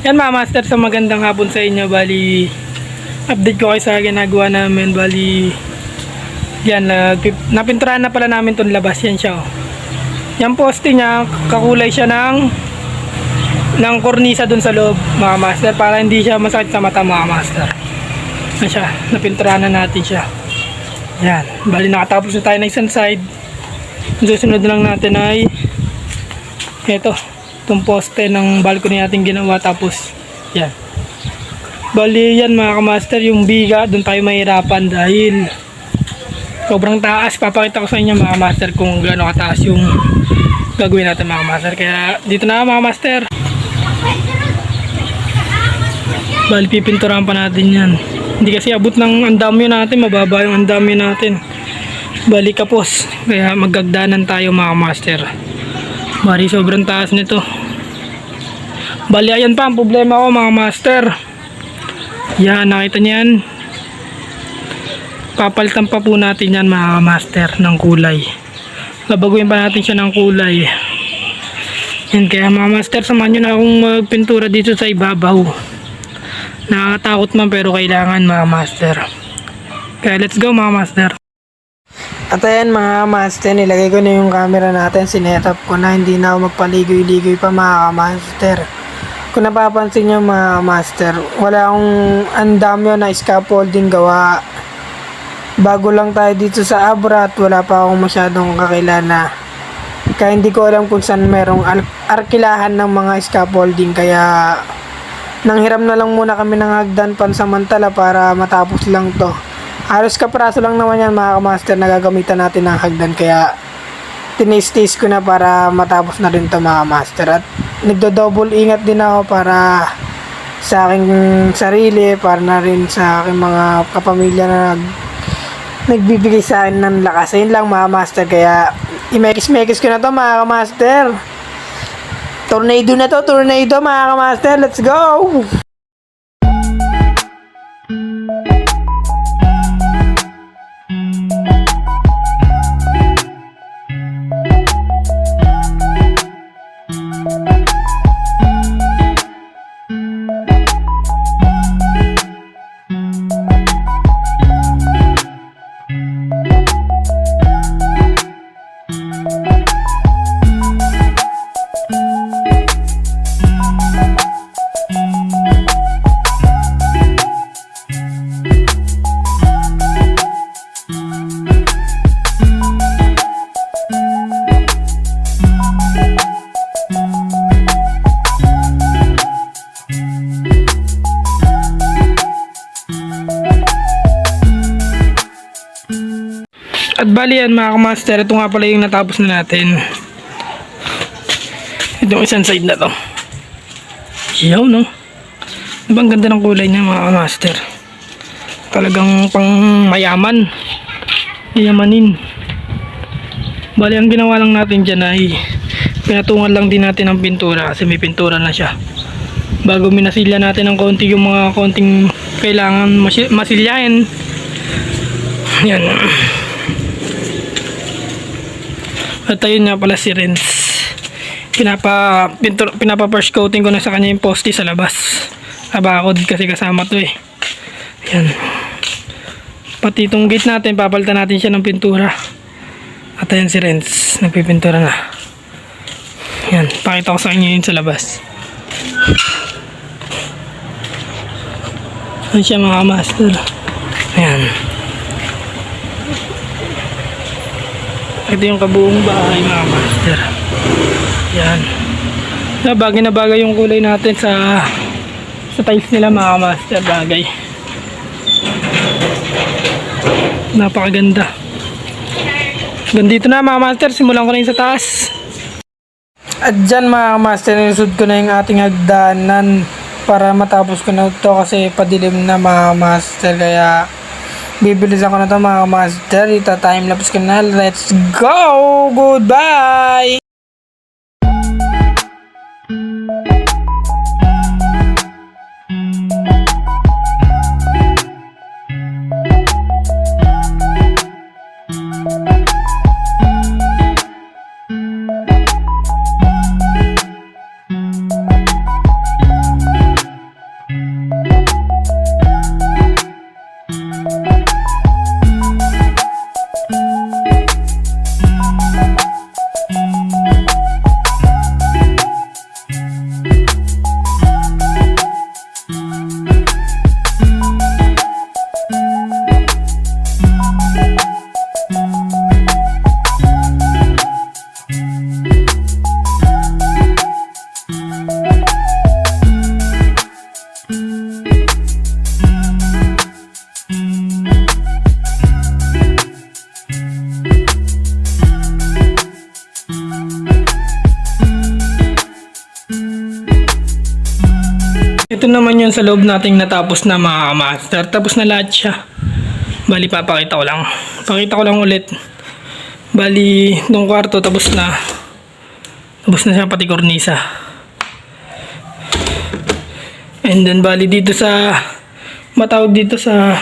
Yan mga master, sa magandang hapon sa inyo. Bali, update ko kayo sa ginagawa namin. Bali, yan, napinturahan na pala namin itong labas. Yan siya, oh. Yan poste niya, kakulay siya ng kornisa dun sa loob mga master, para hindi siya masakit sa mata mga master. Yan siya, napinturahan na natin siya. Yan, bali nakatapos na tayo ng isang side. Susunod lang natin ay itong poste ng balcony natin ginawa. Tapos yan, bali yan mga kamaster, yung biga doon tayo mahirapan dahil sobrang taas. Papakita ko sa inyo mga master kung gaano kataas yung gagawin natin mga master. Kaya dito na mga master, bali pipinturahan pa natin yan. Hindi kasi abot ng andamyo natin, mababa yung andamyo natin. Bali kapos, kaya magagdanan tayo mga master. Bali sobrang taas nito. Bali ayan pa ang problema ko mga master. Yan, nakita niyan. Papalitan pa po natin yan mga master ng kulay. Babaguhin pa natin siya ng kulay. Yan, kaya mga master, samahan nyo na akong magpintura dito sa ibabaw. Nakakatakot man pero kailangan mga master. Kaya let's go mga master. At ayan mga master, nilagay ko na yung camera natin. Sinetap ko na, hindi na ako magpaligoy-ligoy pa mga master. Kung napapansin nyo mga master, wala akong andamyo na scaffolding gawa. Bago lang tayo dito sa Abra at wala pa akong masyadong kakilala. Kaya hindi ko alam kung saan merong arkilahan ng mga scaffolding. Kaya nanghiram na lang muna kami ng hagdan pansamantala para matapos lang to. Halos kapraso lang naman yan mga master na gagamitan natin ng hagdan. Kaya tinis-tis ko na para matapos na rin to mga master. At nagdo-double ingat din ako para sa aking sarili, para na rin sa aking mga kapamilya na nagbibigay sa akin ng lakas. Ayun lang mga master, kaya imekis-mekis ko na to mga master. Tornado na to, tornado mga master, let's go! At bali yan mga master, ito nga pala yung natapos na natin. Itong isang side na to. Yaw no, diba ang ganda ng kulay niya mga master. Talagang pang mayaman, yayamanin. Bali ang ginawa lang natin dyan ay pinatungan lang din natin ng pintura, kasi may pintura na siya. Bago minasilya natin ng konti yung mga konting kailangan masilyain. Yan. At ayun nga pala si Renz, pinapa first coating ko na sa kanya yung poste sa labas. Abakod kasi kasama to eh. Yan. Pati itong gate natin, papalitan natin siya ng pintura. At ayun si Renz, nagpipintura na. Yan, pakita ko sa inyo yun sa labas. Ayan siya mga master. Ayan. Ito yung kabuong bahay mga master. Yan. Bagay na bagay yung kulay natin sa tiles nila mga master. Bagay. Napakaganda. Gandito na mga master. Simulan ko na yung sa taas. At dyan mga master, nilusod ko na yung ating hagdanan para matapos ko na ito kasi padilim na mga master. Kaya bibilisan ko na ito mga master. Ita timelapse ko na. Let's go! Goodbye! Ito naman yun sa loob nating natapos na mga master. Tapos na lahat siya. Bali, papakita ko lang. Pakita ko lang ulit. Bali, nung kwarto tapos na. Tapos na siya pati kornisa. And then bali dito sa matawag dito sa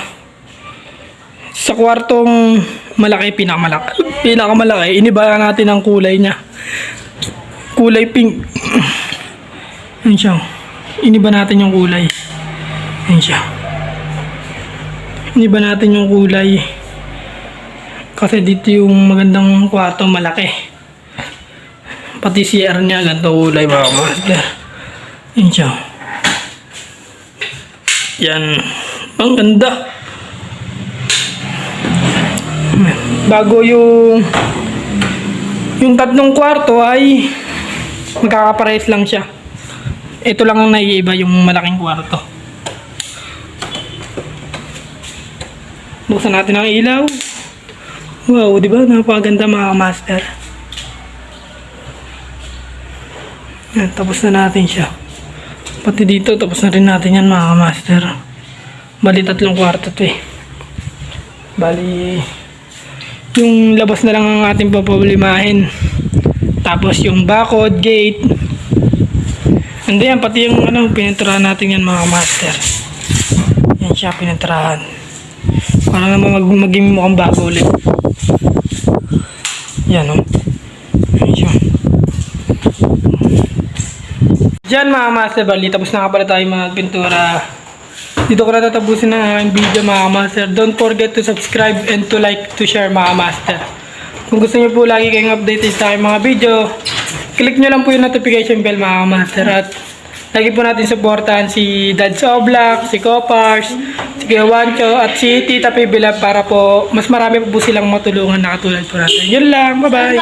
kwartong malaki, pinakamalaki, iniba natin ang kulay niya. Kulay pink. Yan siya. Iniba natin yung kulay. Yan siya. Iniba natin yung kulay. Kasi dito yung magandang kwarto, malaki. Pati CR niya, ganito kulay mga master. Yan siya. Yan. Ang ganda. Bago yung tatlong kwarto ay magkakaparehas lang siya. Ito lang ang naiiba, yung malaking kwarto. Buksan natin ang ilaw. Wow, di ba? Napakaganda mga master. Yan, tapos na natin siya. Pati dito, tapos na rin natin yan mga master. Bali, tatlong kwarto to eh. Bali, yung labas na lang ang ating papablimahin. Tapos yung bakod, gate. And then, pati yung pininturahan natin yan mga master. Yan siya, pininturahan. Para naman maging mukhang bago ulit. Yan o. Yan siya. Diyan mga master, bali, tapos na pala tayo magpintura. Dito ko na tatapusin ang aking video mga master. Don't forget to subscribe and to like, to share mga master. Kung gusto niyo po lagi kayong updated sa aking mga video, click nyo lang po yung notification bell mga master. At lagi po natin supportahan si Dads Oblak, si Copars, si Kuya Wancho, at si Tita Pibila para po mas marami po silang matulungan na katulad po natin. Yun lang, bye bye!